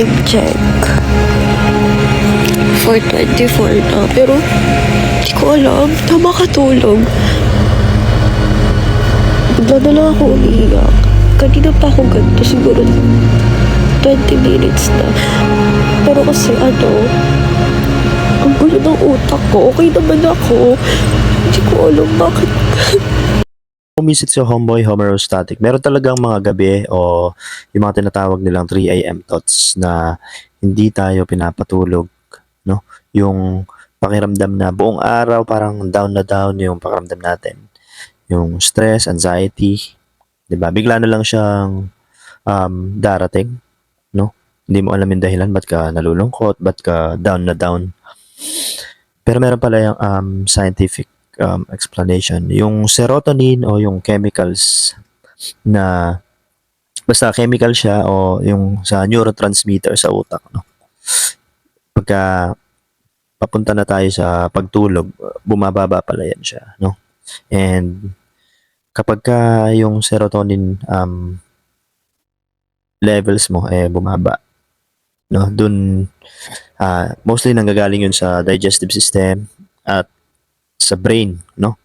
Time check. 4:24 na. Pero, di ko alam. Na makatulog. Bigla na lang ako umiiyak. Kanina pa ako ganito. Siguro 20 minutes na. Pero kasi ang gulo ng utak ko. Okay naman ako. Hindi ko alam bakit. Umisit sa homeboy homeostatic. Meron talagang mga gabi o yung mga tinatawag nilang 3 AM thoughts na hindi tayo pinapatulog, no? Yung pakiramdam na buong araw parang down na down yung pakiramdam natin. Yung stress, anxiety, 'di ba? Bigla na lang siyang darating, no? Hindi mo alam yung dahilan ba't ka nalulungkot, ba't ka down na down. Pero meron pala yung scientific explanation. Yung serotonin o yung chemicals na basta chemical siya o yung sa neurotransmitter sa utak, no? Pagka papunta na tayo sa pagtulog, bumababa pala yan siya, no? And kapag ka yung serotonin levels mo bumaba, no? Dun mostly nanggagaling yun sa digestive system at sa brain, no?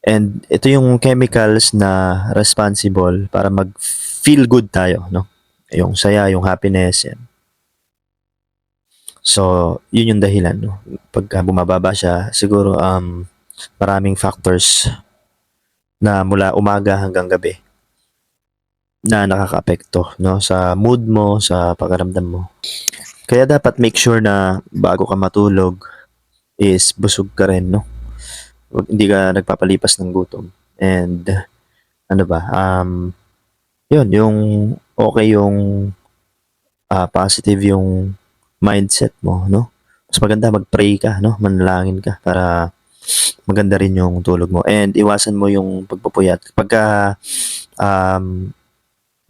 And ito yung chemicals na responsible para mag-feel good tayo, no? Yung saya, yung happiness, yan. So, yun yung dahilan, no? Pagka bumababa siya, siguro maraming factors na mula umaga hanggang gabi na nakakaapekto, no? Sa mood mo, sa pakiramdam mo. Kaya dapat make sure na bago ka matulog is busog ka rin, no? Hindi ka nagpapalipas ng gutom. And yun, yung okay yung positive yung mindset mo, no? Mas maganda mag-pray ka, no? Manalangin ka para maganda rin yung tulog mo. And iwasan mo yung pagpupuyat. Pagka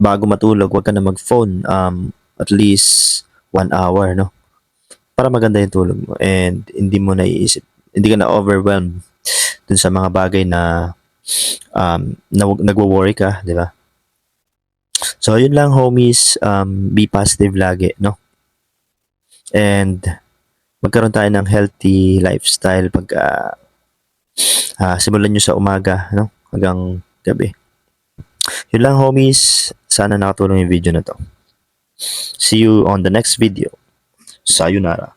bago matulog, wag ka na mag-phone at least 1 hour, no? Para maganda yung tulog mo and hindi mo naiisip, hindi ka na overwhelmed dun sa mga bagay na nagwo-worry ka, di ba? So, yun lang homies, be positive lagi, no? And magkaroon tayo ng healthy lifestyle pagka simulan nyo sa umaga, no? Hanggang gabi. Yun lang homies, sana nakatulong yung video na to. See you on the next video. Sayonara.